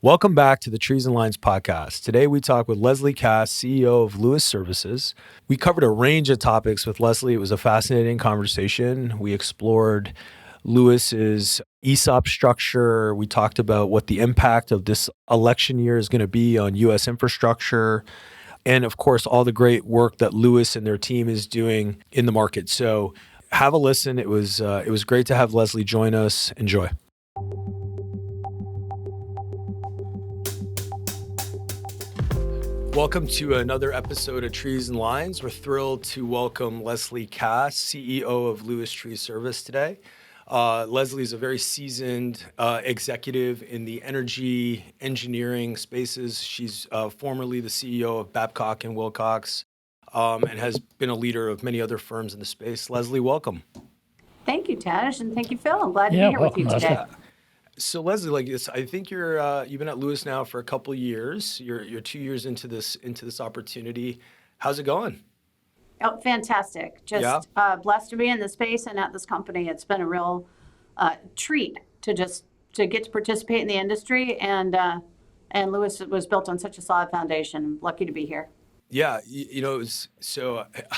Welcome back to the Trees and Lines podcast. Today we talk with Leslie Kass, CEO of Lewis Services. We covered a range of topics with Leslie. It was a fascinating conversation. We explored Lewis's ESOP structure. We talked about what the impact of this election year is going to be on U.S. infrastructure. And of course, all the great work that Lewis and their team is doing in the market. So have a listen. It was great to have Leslie join us. Enjoy. Welcome to another episode of Trees and Lines. We're thrilled to welcome Leslie Kass, CEO of Lewis Tree Service today. Leslie is a very seasoned executive in the energy engineering spaces. She's formerly the CEO of Babcock & Wilcox and has been a leader of many other firms in the space. Leslie, welcome. Thank you, Tash, and thank you, Phil. I'm glad to be here with you today. So Leslie, I think you've been at Lewis now for a couple of years. You're 2 years into this opportunity. How's it going? Oh, fantastic! Just blessed to be in this space and at this company. It's been a real treat to get to participate in the industry, and Lewis was built on such a solid foundation. I'm lucky to be here. Yeah,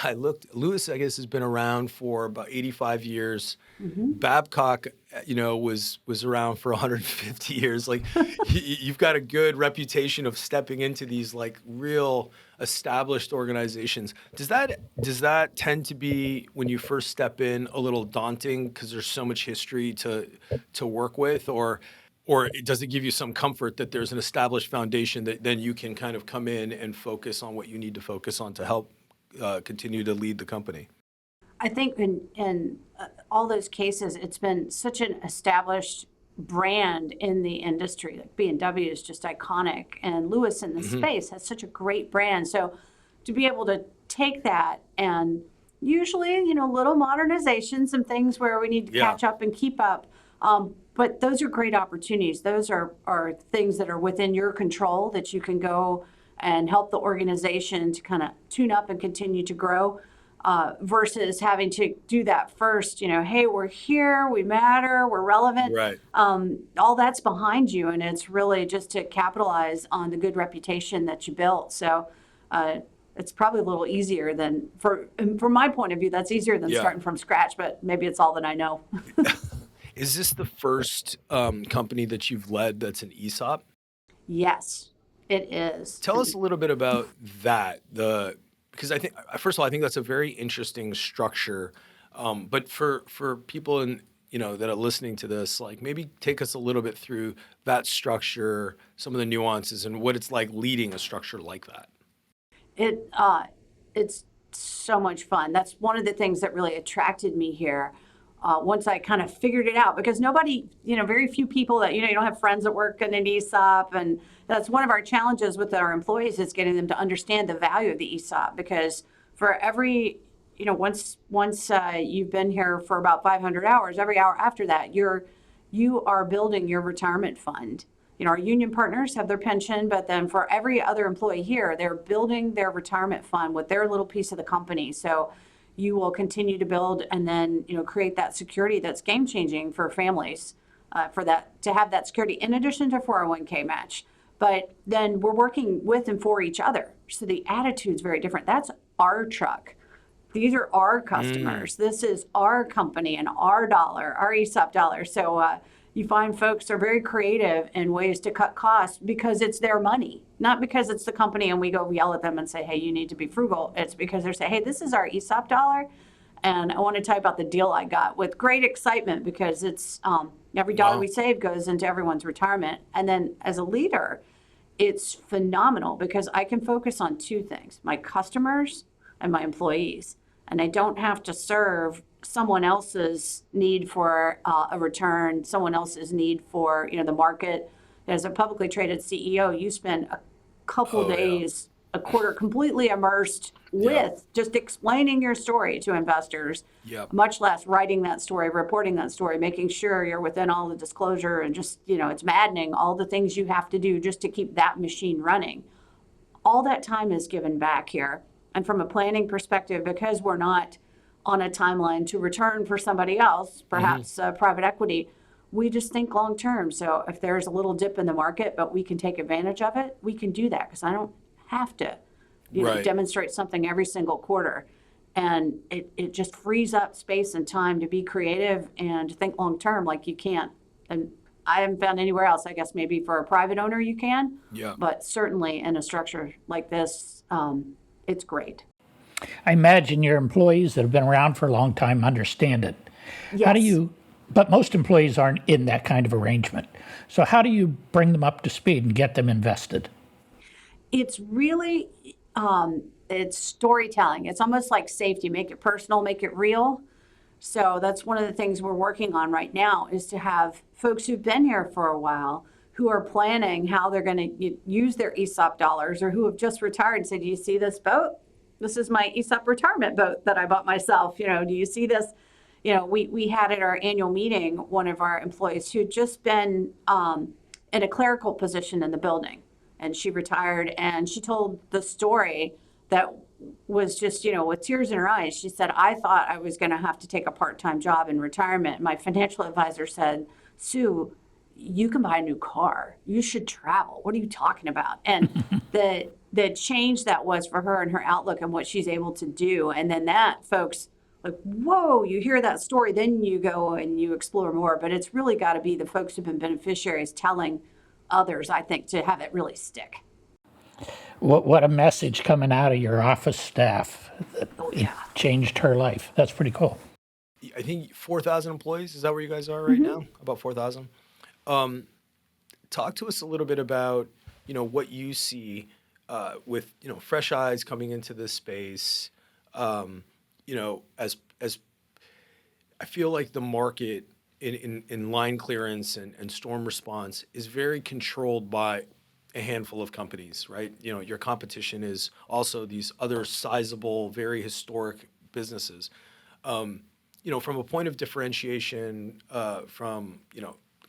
I looked. Lewis, I guess, has been around for about 85 years. Mm-hmm. Babcock, was around for 150 years. Like, you've got a good reputation of stepping into these like real established organizations. Does that tend to be, when you first step in, a little daunting because there's so much history to work with, or does it give you some comfort that there's an established foundation that then you can kind of come in and focus on what you need to focus on to help continue to lead the company? I think in all those cases, it's been such an established brand in the industry. Like B&W is just iconic, and Lewis in the space has such a great brand. So to be able to take that and usually, little modernizations, some things where we need to catch up and keep up. But those are great opportunities. Those are things that are within your control that you can go and help the organization to kind of tune up and continue to grow versus having to do that first. Hey, we're here, we matter, we're relevant. Right. All that's behind you, and it's really just to capitalize on the good reputation that you built. So it's probably a little easier than, from my point of view, that's easier than starting from scratch, but maybe it's all that I know. Is this the first company that you've led that's an ESOP? Yes, it is. Tell us a little bit about that. Because I think, first of all, I think that's a very interesting structure. But for people that are listening to this, like, maybe take us a little bit through that structure, some of the nuances, and what it's like leading a structure like that. It's so much fun. That's one of the things that really attracted me here. Once I kind of figured it out, because nobody, very few people that, you don't have friends that work in an ESOP. And that's one of our challenges with our employees, is getting them to understand the value of the ESOP. Because for every, once you've been here for about 500 hours, every hour after that, you are building your retirement fund. Our union partners have their pension, but then for every other employee here, they're building their retirement fund with their little piece of the company. So you will continue to build and then, create that security that's game changing for families, to have that security in addition to 401k match. But then we're working with and for each other. So the attitude's very different. That's our truck. These are our customers. This is our company and our dollar, our ESOP dollar. So you find folks are very creative in ways to cut costs because it's their money, not because it's the company and we go yell at them and say, hey, you need to be frugal. It's because they're saying, hey, this is our ESOP dollar, and I want to tell you about the deal I got, with great excitement, because it's every dollar we save goes into everyone's retirement. And then as a leader, it's phenomenal because I can focus on two things: my customers and my employees. And I don't have to serve someone else's need for a return, someone else's need for the market. As a publicly traded CEO, you spend a couple days, a quarter, completely immersed with just explaining your story to investors, much less writing that story, reporting that story, making sure you're within all the disclosure, and just, it's maddening, all the things you have to do just to keep that machine running. All that time is given back here. And from a planning perspective, because we're not on a timeline to return for somebody else, perhaps private equity, we just think long term. So if there's a little dip in the market, but we can take advantage of it, we can do that because I don't have to, Right. demonstrate something every single quarter. And it just frees up space and time to be creative and to think long term like you can't. And I haven't found anywhere else. I guess maybe for a private owner you can, Yeah. but certainly in a structure like this, it's great. I imagine your employees that have been around for a long time understand it. How do Yes. you, but most employees aren't in that kind of arrangement. So how do you bring them up to speed and get them invested? It's really, it's storytelling. It's almost like safety. Make it personal, make it real. So that's one of the things we're working on right now is to have folks who've been here for a while who are planning how they're going to use their ESOP dollars, or who have just retired and say, do you see this boat? This is my ESOP retirement boat that I bought myself. Do you see this? We had at our annual meeting one of our employees who had just been in a clerical position in the building, and she retired, and she told the story that was just, with tears in her eyes. She said, I thought I was going to have to take a part-time job in retirement. My financial advisor said, Sue, you can buy a new car. You should travel. What are you talking about? And the change that was for her and her outlook and what she's able to do. And then that, folks, like, whoa, you hear that story, then you go and you explore more. But it's really got to be the folks who've been beneficiaries telling others, I think, to have it really stick. What a message coming out of your office staff that Yeah. changed her life. That's pretty cool. I think 4,000 employees. Is that where you guys are right now? About 4,000. Talk to us a little bit about, what you see with, fresh eyes coming into this space. As I feel like the market in line clearance and storm response is very controlled by a handful of companies, right? Your competition is also these other sizable, very historic businesses. From a point of differentiation, from,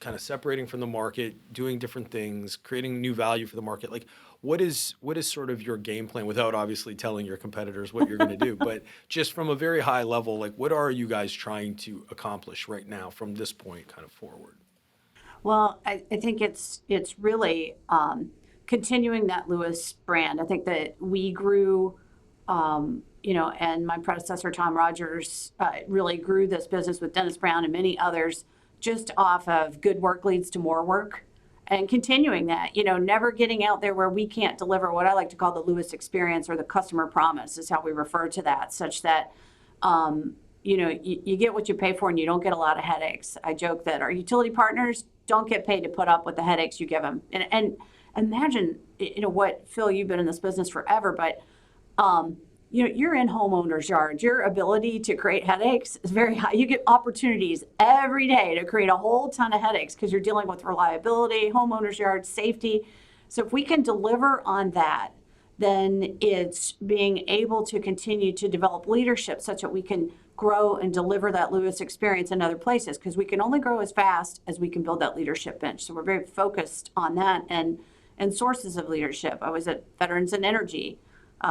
kind of separating from the market, doing different things, creating new value for the market, like what is sort of your game plan without obviously telling your competitors what you're going to do, but just from a very high level, like what are you guys trying to accomplish right now from this point kind of forward? Well, I think it's really continuing that Lewis brand. I think that we grew, and my predecessor, Tom Rogers, really grew this business with Dennis Brown and many others just off of good work leads to more work, and continuing that, never getting out there where we can't deliver what I like to call the Lewis experience, or the customer promise is how we refer to that, such that you get what you pay for and you don't get a lot of headaches. I joke that our utility partners don't get paid to put up with the headaches you give them. And imagine, what, Phil, you've been in this business forever, but, you're in homeowners' yards. Your ability to create headaches is very high. You get opportunities every day to create a whole ton of headaches because you're dealing with reliability, homeowners' yards, safety. So if we can deliver on that, then it's being able to continue to develop leadership such that we can grow and deliver that Lewis experience in other places, because we can only grow as fast as we can build that leadership bench. So we're very focused on that and sources of leadership. I was at Veterans and Energy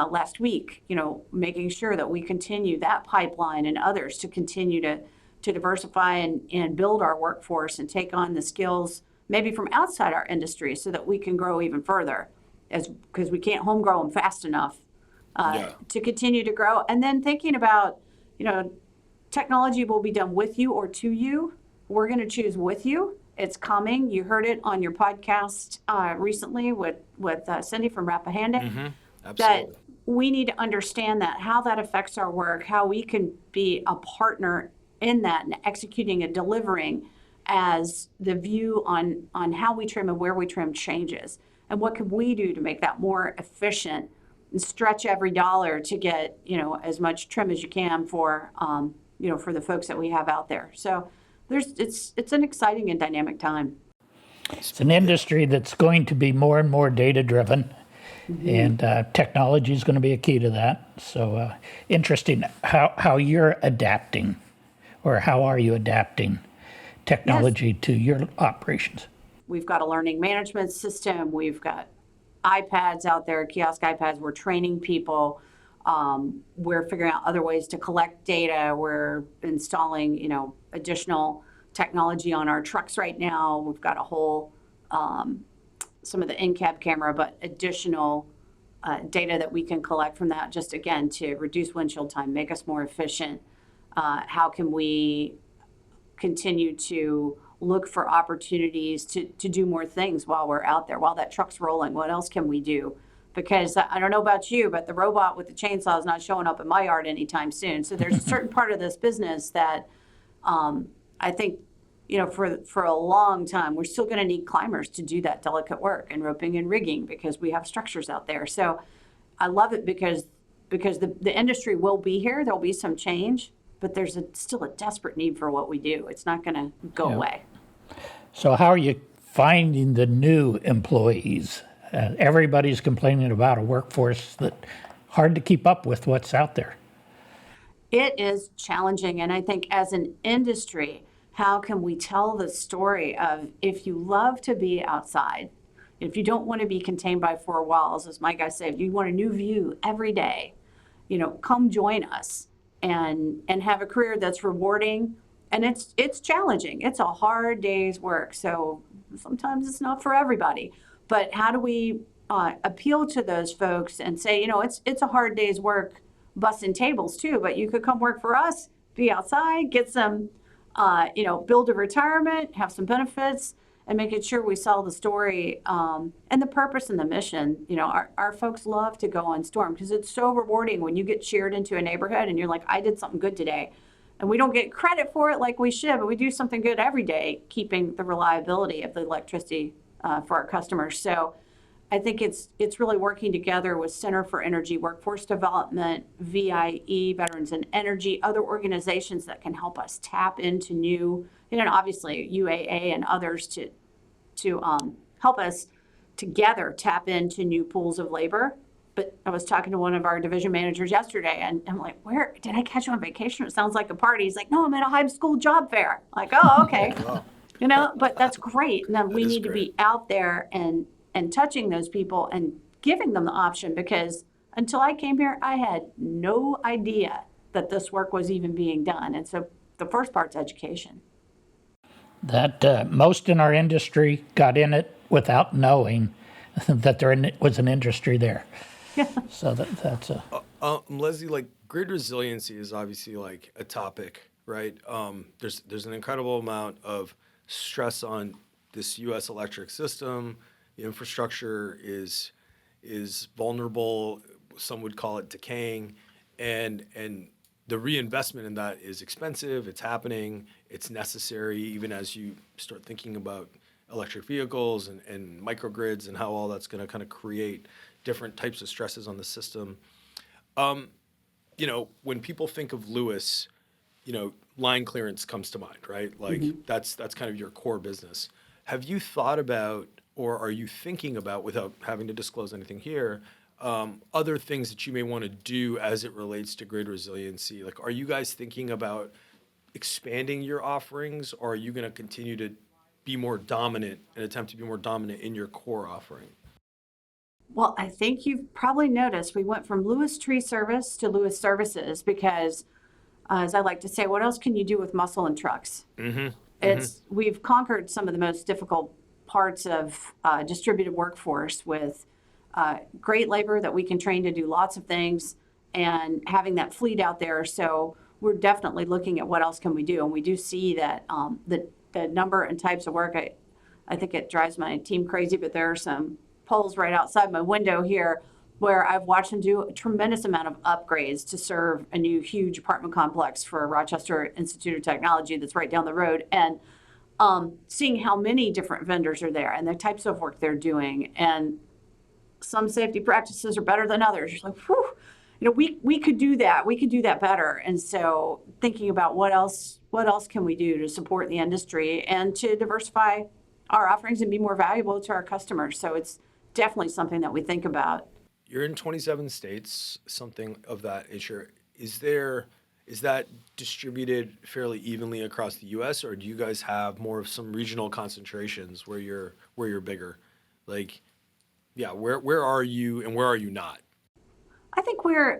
last week, making sure that we continue that pipeline and others to continue to diversify and build our workforce and take on the skills maybe from outside our industry so that we can grow even further, because we can't home grow them fast enough to continue to grow. And then thinking about, technology will be done with you or to you. We're going to choose with you. It's coming. You heard it on your podcast recently with Cindy from Rappahannock. Absolutely. That we need to understand that, how that affects our work, how we can be a partner in that and executing and delivering as the view on how we trim and where we trim changes. And what can we do to make that more efficient and stretch every dollar to get, as much trim as you can for, for the folks that we have out there. So it's an exciting and dynamic time. It's an industry that's going to be more and more data-driven, and technology is going to be a key to that. So interesting how you're adapting, or how are you adapting technology to your operations? We've got a learning management system. We've got iPads out there, kiosk iPads. We're training people. We're figuring out other ways to collect data. We're installing, additional technology on our trucks right now. We've got a whole, some of the in-cab camera, but additional data that we can collect from that, just again, to reduce windshield time, make us more efficient. How can we continue to look for opportunities to do more things while we're out there, while that truck's rolling? What else can we do? Because I don't know about you, but the robot with the chainsaw is not showing up in my yard anytime soon. So there's a certain part of this business that I think, for a long time, we're still going to need climbers to do that delicate work and roping and rigging because we have structures out there. So I love it because the industry will be here. There'll be some change, but there's still a desperate need for what we do. It's not going to go away. So how are you finding the new employees? Everybody's complaining about a workforce that hard to keep up with what's out there. It is challenging. And I think as an industry, how can we tell the story of, if you love to be outside, if you don't want to be contained by four walls, as my guy said, if you want a new view every day, come join us and have a career that's rewarding. And it's challenging. It's a hard day's work. So sometimes it's not for everybody. But how do we appeal to those folks and say, it's a hard day's work busting tables too, but you could come work for us, be outside, get some, build a retirement, have some benefits, and making sure we sell the story and the purpose and the mission. Our folks love to go on storm because it's so rewarding when you get cheered into a neighborhood and you're like, I did something good today. And we don't get credit for it like we should, but we do something good every day, keeping the reliability of the electricity for our customers. So I think it's really working together with Center for Energy Workforce Development, VIE, Veterans in Energy, other organizations that can help us tap into new, and obviously UAA and others to help us together tap into new pools of labor. But I was talking to one of our division managers yesterday, and I'm like, where did I catch you on vacation? It sounds like a party. He's like, no, I'm at a high school job fair. I'm like, oh, okay. But that's great. And then we need to be out there and touching those people and giving them the option, because until I came here, I had no idea that this work was even being done. And so the first part's education. That most in our industry got in it without knowing that there was an industry there. Yeah. So that's a... Leslie, like, grid resiliency is obviously like a topic, right? There's an incredible amount of stress on this U.S. electric system. The infrastructure is vulnerable. Some would call it decaying, and the reinvestment in that is expensive. It's happening. It's necessary, even as you start thinking about electric vehicles and microgrids and how all that's going to kind of create different types of stresses on the system. When people think of Lewis, line clearance comes to mind, right? Like that's kind of your core business. Have you thought about, or are you thinking about, without having to disclose anything here, other things that you may want to do as it relates to grid resiliency? Like, are you guys thinking about expanding your offerings, or are you going to continue to be more dominant and attempt to be more dominant in your core offering? Well, I think you've probably noticed we went from Lewis Tree Service to Lewis Services because, as I like to say, what else can you do with muscle and trucks? We've conquered some of the most difficult parts of distributed workforce with great labor that we can train to do lots of things, and having that fleet out there. So we're definitely looking at what else can we do, and we do see that the number and types of work. I think it drives my team crazy, but there are some poles right outside my window here where I've watched them do a tremendous amount of upgrades to serve a new huge apartment complex for Rochester Institute of Technology that's right down the road, and seeing how many different vendors are there and the types of work they're doing, and some safety practices are better than others. You're like, whew, we could do that. We could do that better. And so thinking about what else can we do to support the industry and to diversify our offerings and be more valuable to our customers. So it's definitely something that we think about. You're in 27 states, something of that nature. Is that distributed fairly evenly across the U.S., or do you guys have more of some regional concentrations where you're bigger? Like, yeah, where are you and where are you not? I think we're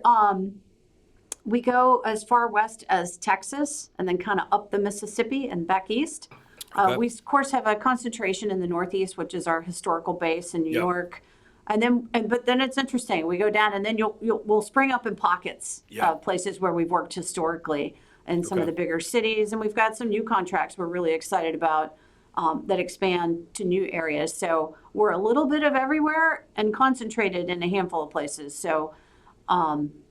We go as far west as Texas and then kind of up the Mississippi and back east. Okay. We, of course, have a concentration in the Northeast, which is our historical base in New Yep. York. But then it's interesting. We go down and then we'll spring up in pockets Yeah. of places where we've worked historically in some of Okay. the bigger cities. And we've got some new contracts we're really excited about that expand to new areas. So we're a little bit of everywhere and concentrated in a handful of places. So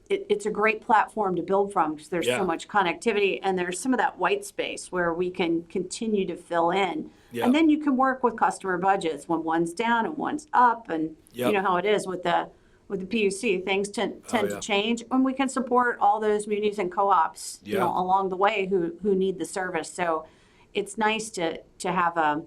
it's a great platform to build from because there's Yeah. so much connectivity and there's some of that white space where we can continue to fill in. Yeah. And then you can work with customer budgets when one's down and one's up, and Yep. you know how it is with the PUC. Things tend yeah. to change, and we can support all those munis and co-ops, you know, Yeah. along the way who need the service. So it's nice to have a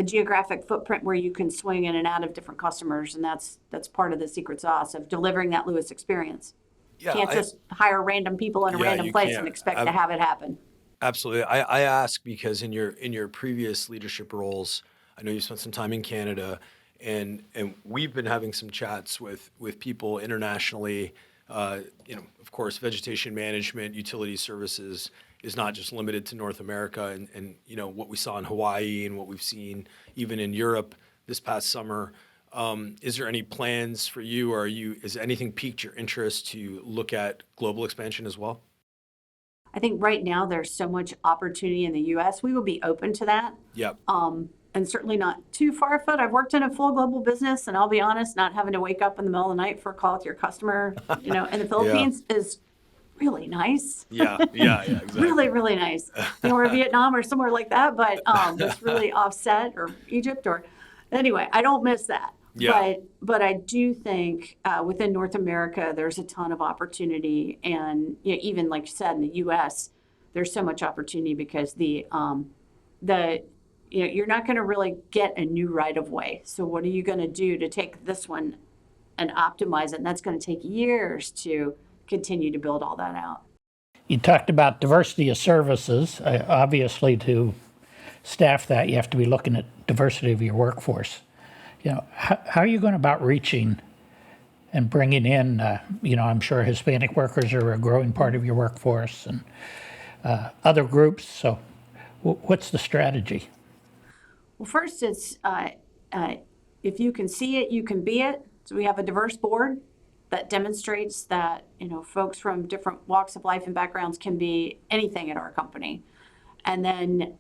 geographic footprint where you can swing in and out of different customers, and that's part of the secret sauce of delivering that Lewis experience. Yeah, Can't just hire random people in a Yeah, random you place can't. and expect to have it happen. Absolutely. I ask because in your previous leadership roles, I know you spent some time in Canada, and we've been having some chats with people internationally. Of course, vegetation management, utility services is not just limited to North America, and what we saw in Hawaii and what we've seen even in Europe this past summer. Is there any plans for you, or is anything piqued your interest to look at global expansion as well? I think right now there's so much opportunity in the U.S. We will be open to that. Yep. And certainly not too far afoot. I've worked in a full global business, and I'll be honest, not having to wake up in the middle of the night for a call with your customer, in the Philippines is really nice. Yeah, exactly. Really, really nice. Or Vietnam or somewhere like that, but it's really offset, or Egypt, or anyway, I don't miss that. Yeah. But I do think within North America, there's a ton of opportunity, and even like you said in the U.S., there's so much opportunity because you're not going to really get a new right of way. So what are you going to do to take this one and optimize it? And that's going to take years to continue to build all that out. You talked about diversity of services. Obviously, to staff that, you have to be looking at diversity of your workforce. How are you going about reaching and bringing in, I'm sure Hispanic workers are a growing part of your workforce, and other groups. So what's the strategy? Well, first, it's if you can see it, you can be it. So we have a diverse board that demonstrates that, folks from different walks of life and backgrounds can be anything at our company. And then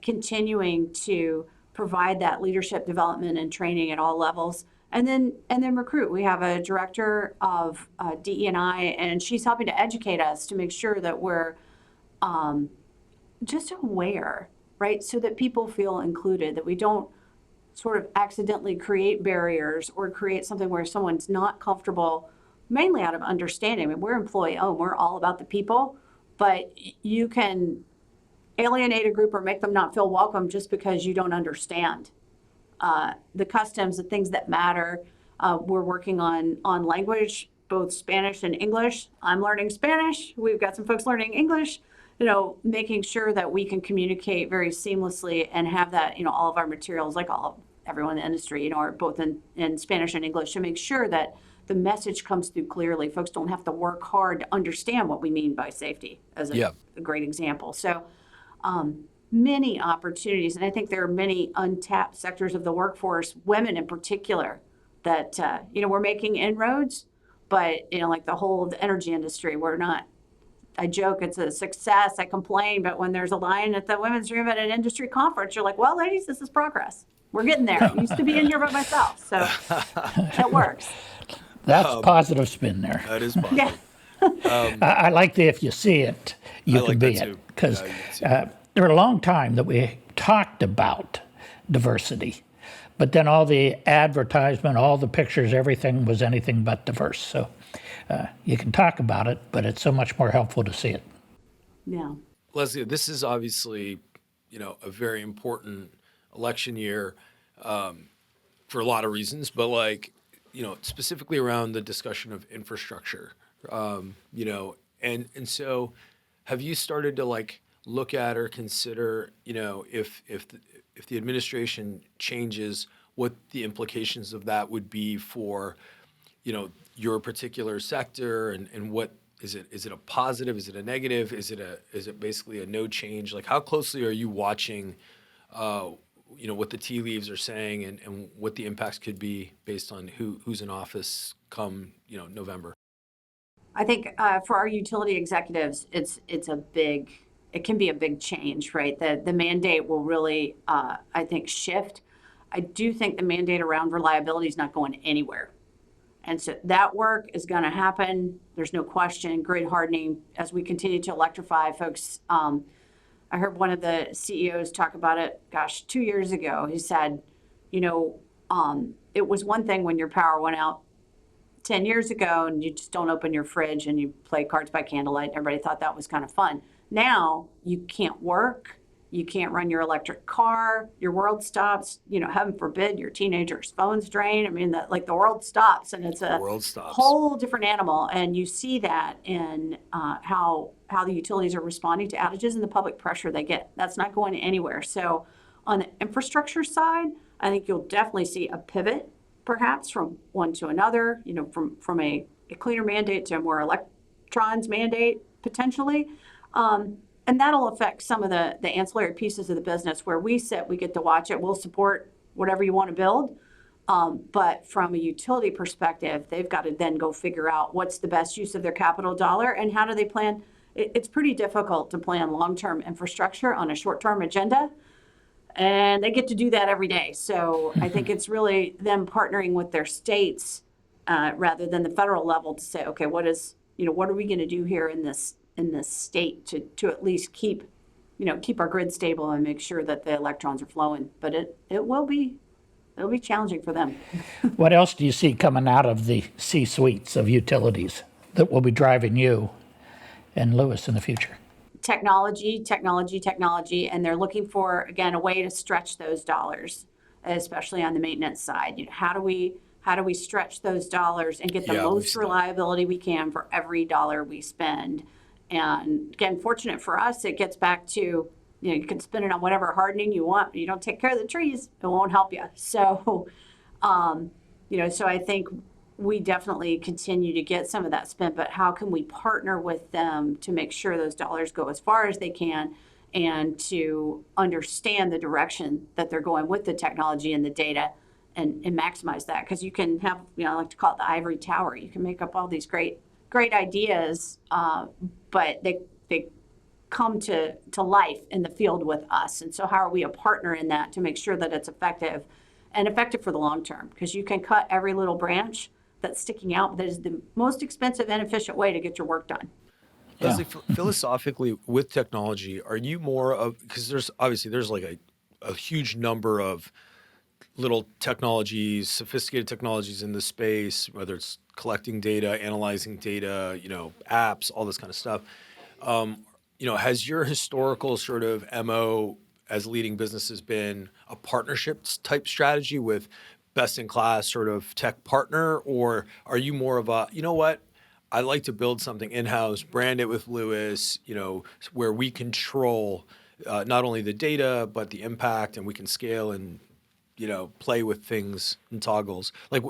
continuing to provide that leadership development and training at all levels, and then recruit. We have a director of DE&I, and she's helping to educate us to make sure that we're just aware, right? So that people feel included, that we don't sort of accidentally create barriers or create something where someone's not comfortable, mainly out of understanding. I mean, we're employee-owned, we're all about the people, but you can alienate a group or make them not feel welcome just because you don't understand the customs, the things that matter. We're working on language, both Spanish and English. I'm learning Spanish. We've got some folks learning English, making sure that we can communicate very seamlessly and have that, all of our materials, like everyone in the industry, are both in Spanish and English, to make sure that the message comes through clearly. Folks don't have to work hard to understand what we mean by safety, as a great example. So many opportunities, and I think there are many untapped sectors of the workforce, women in particular, that we're making inroads, but like the whole of the energy industry, we're not. I joke it's a success. I complain, but when there's a line at the women's room at an industry conference, you're like, well, ladies, this is progress. We're getting there. I used to be in here by myself, so that works. That's positive spin there. That is positive. Yeah. I like the if you see it, you I can like be that it. too. Because Yeah, you can see there were a long time that we talked about diversity, but then all the advertisement, all the pictures, everything was anything but diverse. So you can talk about it, but it's so much more helpful to see it. Yeah. Leslie, this is obviously, a very important election year for a lot of reasons, but specifically around the discussion of infrastructure, and so have you started to look at or consider, if the administration changes, what the implications of that would be for, your particular sector, and what is it a positive? Is it a negative? Is it basically a no change? Like how closely are you watching, what the tea leaves are saying and what the impacts could be based on who's in office come, November? I think for our utility executives, it can be a big change, right? The mandate will really, I think, shift. I do think the mandate around reliability is not going anywhere. And so that work is going to happen. There's no question. Grid hardening, as we continue to electrify, folks. I heard one of the CEOs talk about it, 2 years ago. He said, it was one thing when your power went out 10 years ago and you just don't open your fridge and you play cards by candlelight. Everybody thought that was kind of fun. Now you can't work. You can't run your electric car. Your world stops. Heaven forbid your teenager's phone's drained. I mean, the world stops, and it's a World stops. whole different animal. And you see that in how the utilities are responding to outages and the public pressure they get. That's not going anywhere. So on the infrastructure side, I think you'll definitely see a pivot, perhaps from one to another. From a cleaner mandate to a more electrons mandate potentially. And that'll affect some of the ancillary pieces of the business where we sit, we get to watch it. We'll support whatever you want to build. But from a utility perspective, they've got to then go figure out what's the best use of their capital dollar and how do they plan. It's pretty difficult to plan long-term infrastructure on a short-term agenda. And they get to do that every day. So I think it's really them partnering with their states rather than the federal level to say, okay, what are we going to do here in this state to at least keep our grid stable and make sure that the electrons are flowing. But it'll be challenging for them. What else do you see coming out of the C-suites of utilities that will be driving you and Lewis in the future? Technology, and they're looking for, again, a way to stretch those dollars, especially on the maintenance side. How do we stretch those dollars and get the most reliability we can for every dollar we spend? And again, fortunate for us, it gets back to, you can spend it on whatever hardening you want, but you don't take care of the trees, it won't help you. So, so I think we definitely continue to get some of that spent, but how can we partner with them to make sure those dollars go as far as they can and to understand the direction that they're going with the technology and the data and maximize that? Because you can have, I like to call it the ivory tower. You can make up all these great ideas, but they come to life in the field with us. And so how are we a partner in that to make sure that it's effective for the long term? Because you can cut every little branch that's sticking out. That is the most expensive and efficient way to get your work done. Leslie, philosophically, with technology, are you more of, because there's like a huge number of little technologies, sophisticated technologies in the space, whether it's collecting data, analyzing data, apps, all this kind of stuff. Has your historical sort of MO as leading businesses been a partnership type strategy with best in class sort of tech partner, or are you more of a, I like to build something in-house, brand it with Lewis, where we control not only the data, but the impact, and we can scale and, play with things and toggles. Like,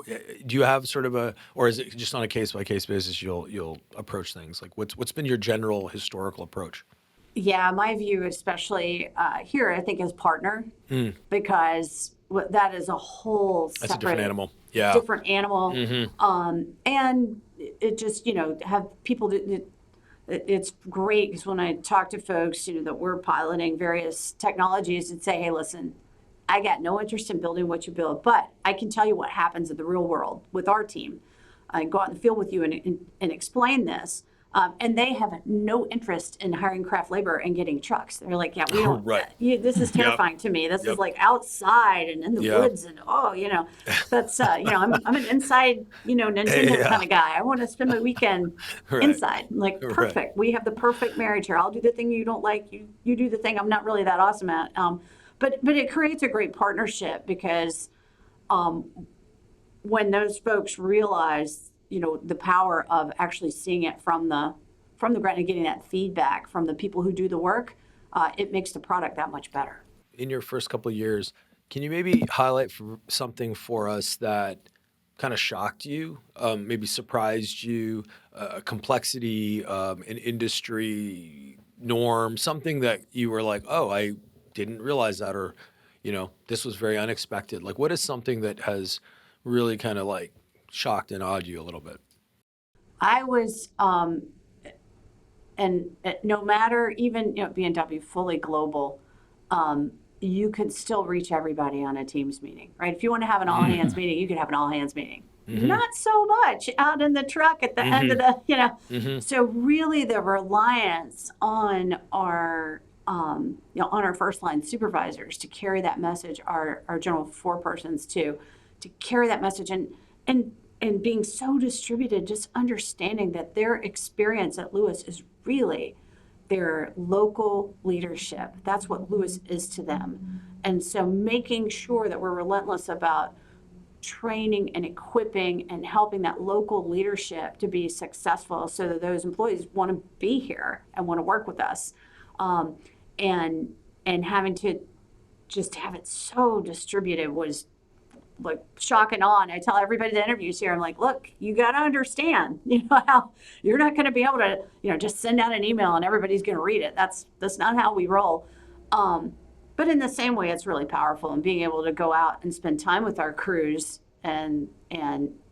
do you have sort of or is it just on a case-by-case basis you'll approach things? Like, what's been your general historical approach? Yeah, my view, especially here, I think is partner, because that is a whole separate, that's a different animal. Yeah, different animal. Mm-hmm. And it just have people. It's great because when I talk to folks, that we're piloting various technologies and say, hey, listen, I got no interest in building what you build, but I can tell you what happens in the real world with our team. I go out in the field with you and explain this. And they have no interest in hiring craft labor and getting trucks. They're like, yeah, we don't. Right. This is terrifying to me. This is like outside and in the woods, and that's I'm an inside Nintendo kind of guy. I want to spend my weekend inside. Like, perfect. Right. We have the perfect marriage here. I'll do the thing you don't like. You do the thing I'm not really that awesome at. But it creates a great partnership because when those folks realize the power of actually seeing it from the ground and getting that feedback from the people who do the work, it makes the product that much better. In your first couple of years, can you maybe highlight something for us that kind of shocked you, maybe surprised you, complexity, an industry norm, something that you were like, oh, I didn't realize that, or, this was very unexpected. Like, what is something that has really kind of like shocked and awed you a little bit? I was, and no matter even, B&W fully global, you could still reach everybody on a Teams meeting, right? If you want to have an all hands meeting, you could have an all hands meeting. Not so much out in the truck at the end of the. So really the reliance on our, on our first line supervisors to carry that message, our general forepersons to carry that message, and being so distributed, just understanding that their experience at Lewis is really their local leadership. That's what Lewis is to them. And so making sure that we're relentless about training and equipping and helping that local leadership to be successful so that those employees want to be here and want to work with us. And having to just have it so distributed was like shock and awe. And I tell everybody that interviews here, I'm like, look, you got to understand, how you're not going to be able to, just send out an email and everybody's going to read it. That's not how we roll. But in the same way, it's really powerful, and being able to go out and spend time with our crews and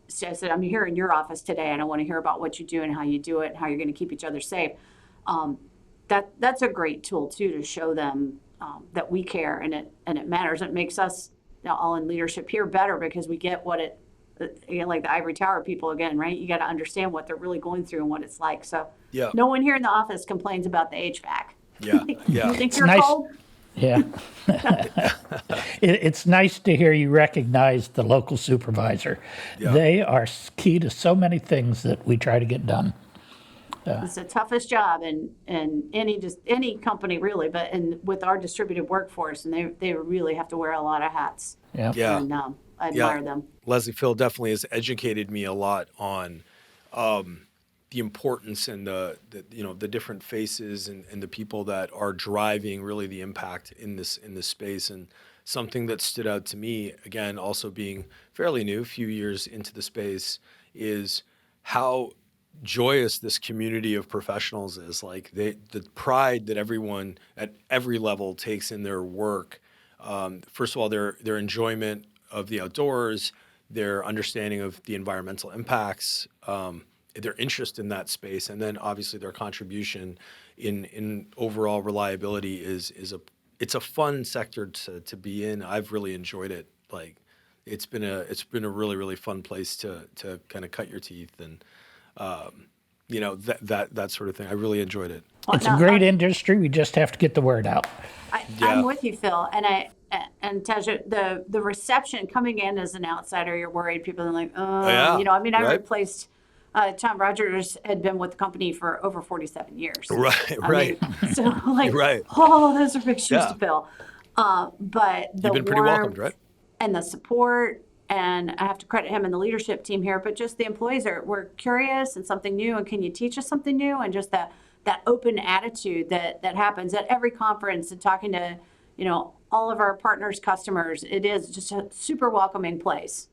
so I said, I'm here in your office today and I want to hear about what you do and how you do it and how you're going to keep each other safe. That's a great tool too, to show them that we care and it matters. It makes us all in leadership here better, because we get what like the ivory tower people again, right? You got to understand what they're really going through and what it's like. So Yeah. no one here in the office complains about the HVAC. Yeah. Yeah. You think It's you're nice. cold? Yeah. It's nice to hear you recognize the local supervisor. Yeah. They are key to so many things that we try to get done. It's the toughest job in any company really, but with our distributed workforce, and they really have to wear a lot of hats. Yeah. Yeah. And I admire them. Leslie, Phil definitely has educated me a lot on the importance and the different faces and the people that are driving really the impact in this space. And something that stood out to me, again, also being fairly new, a few years into the space, is how joyous this community of professionals is. Like the pride that everyone at every level takes in their work. First of all, their enjoyment of the outdoors, their understanding of the environmental impacts, their interest in that space, and then obviously their contribution in overall reliability it's a fun sector to be in. I've really enjoyed it. Like it's been a really, really fun place to kind of cut your teeth and that sort of thing. I really enjoyed it. It's a great industry. We just have to get the word out. I'm with you, Phil, and Taja, the reception coming in as an outsider, you're worried. People are like, yeah, I right. replaced Tom Rogers had been with the company for over 47 years. Right, I right. mean, so like, Right. oh, those are big shoes Yeah. to fill. But the You've been pretty welcomed, warmth right? and the support, and I have to credit him and the leadership team here, but just the employees we're curious and something new, and can you teach us something new? And just that open attitude that happens at every conference, and talking to, all of our partners, customers. It is just a super welcoming place.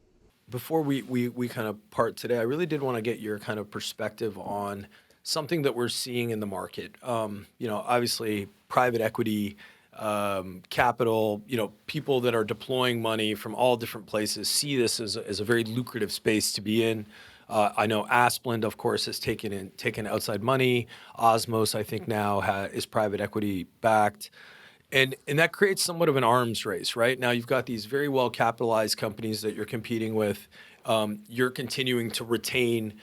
Before we kind of part today, I really did want to get your kind of perspective on something that we're seeing in the market. Obviously private equity, capital, people that are deploying money from all different places see this as a very lucrative space to be in. I know Asplund, of course, has taken outside money. Osmos, I think now is private equity backed. And that creates somewhat of an arms race, right? Now you've got these very well capitalized companies that you're competing with. You're continuing to retain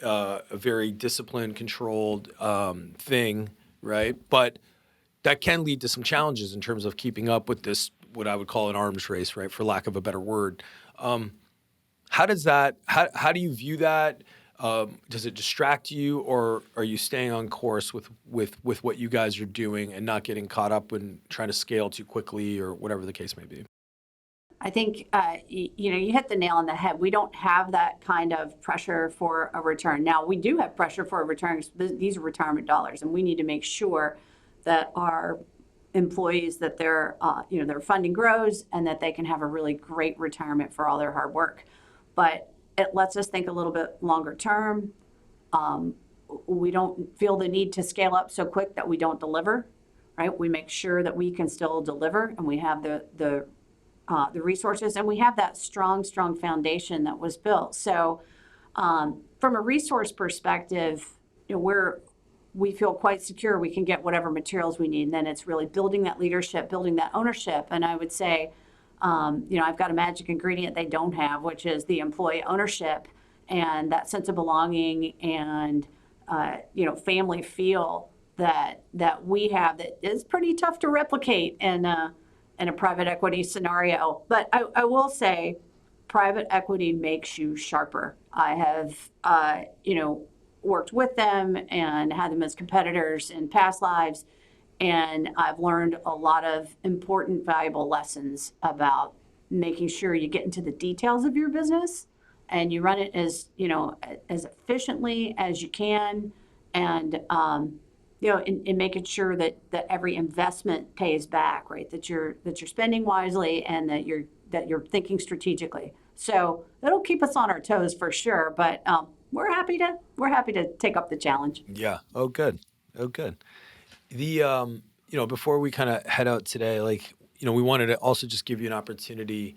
a very disciplined, controlled thing, right? But that can lead to some challenges in terms of keeping up with this, what I would call an arms race, right? For lack of a better word. How do you view that? Does it distract you, or are you staying on course with what you guys are doing and not getting caught up in trying to scale too quickly, or whatever the case may be? I think, you hit the nail on the head. We don't have that kind of pressure for a return. Now, we do have pressure for a return. These are retirement dollars, and we need to make sure that our employees, that their funding grows and that they can have a really great retirement for all their hard work. But It lets us think a little bit longer term. We don't feel the need to scale up so quick that we don't deliver, right? We make sure that we can still deliver, and we have the resources, and we have that strong foundation that was built. So from a resource perspective, we feel quite secure we can get whatever materials we need. And then it's really building that leadership, building that ownership. And I would say, I've got a magic ingredient they don't have, which is the employee ownership and that sense of belonging and family feel that we have that is pretty tough to replicate in a private equity scenario. But I will say, private equity makes you sharper. I have worked with them and had them as competitors in past lives, and I've learned a lot of important, valuable lessons about making sure you get into the details of your business and you run it as efficiently as you can, and in making sure that every investment pays back, right? That you're spending wisely and that you're thinking strategically. So that'll keep us on our toes for sure. But we're happy to take up the challenge. Yeah. Oh, good. The before we kind of head out today, we wanted to also just give you an opportunity,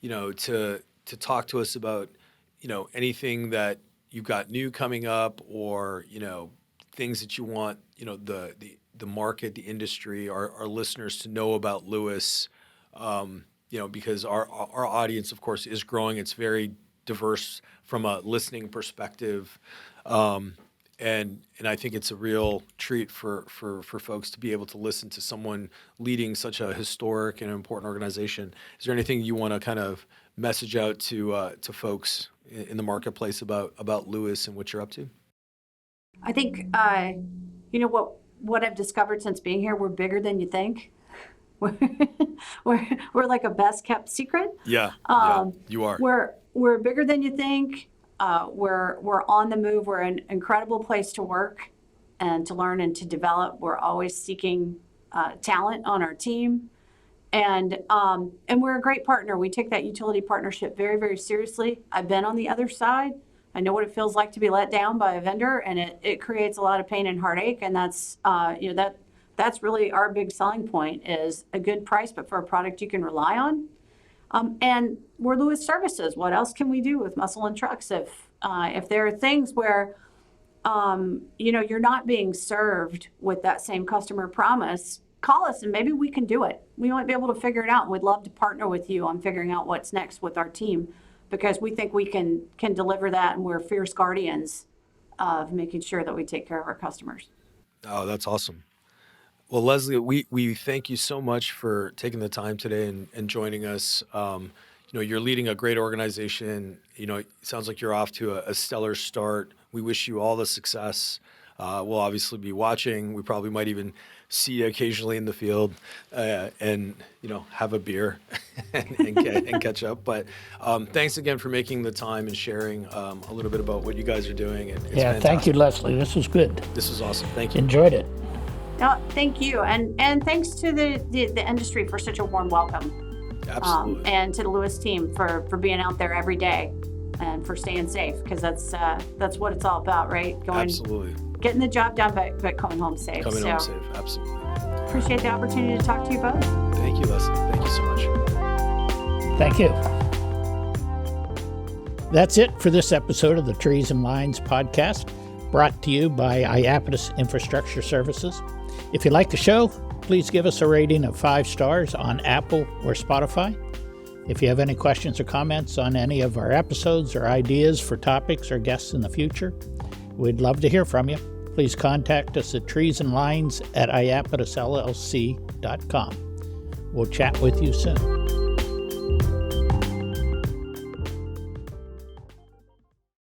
to talk to us about, anything that you've got new coming up, or things that you want, the market, the industry, our listeners to know about Lewis, because our audience, of course, is growing. It's very diverse from a listening perspective. And I think it's a real treat for folks to be able to listen to someone leading such a historic and important organization. Is there anything you want to kind of message out to folks in the marketplace about Lewis and what you're up to? I think what I've discovered since being here, we're bigger than you think. We're like a best kept secret. Yeah, you are. We're bigger than you think. We're on the move. We're an incredible place to work and to learn and to develop. We're always seeking talent on our team, and we're a great partner. We take that utility partnership very, very seriously. I've been on the other side. I know what it feels like to be let down by a vendor, and it creates a lot of pain and heartache. And that's that's really our big selling point, is a good price, but for a product you can rely on. And we're Lewis Services. What else can we do with muscle and trucks? If there are things where you're not being served with that same customer promise, call us and maybe we can do it. We might be able to figure it out. And we'd love to partner with you on figuring out what's next with our team, because we think we can deliver that, and we're fierce guardians of making sure that we take care of our customers. Oh, that's awesome. Well, Leslie, we thank you so much for taking the time today and joining us. You're leading a great organization. It sounds like you're off to a stellar start. We wish you all the success. We'll obviously be watching. We probably might even see you occasionally in the field and have a beer and catch up. But thanks again for making the time and sharing a little bit about what you guys are doing. It's fantastic. Thank you, Leslie. This was good. This was awesome. Thank you. Enjoyed it. No, thank you, and thanks to the industry for such a warm welcome. Absolutely. And to the Lewis team for being out there every day and for staying safe, because that's what it's all about, right? Absolutely. Getting the job done, but coming home safe. Coming home safe, absolutely. Appreciate the opportunity to talk to you both. Thank you, Leslie. Thank you so much. Thank you. That's it for this episode of the Trees and Lines podcast, brought to you by Iapetus Infrastructure Services. If you like the show, please give us a rating of 5 stars on Apple or Spotify. If you have any questions or comments on any of our episodes or ideas for topics or guests in the future, we'd love to hear from you. Please contact us at treesandlines@iapetusllc.com. We'll chat with you soon.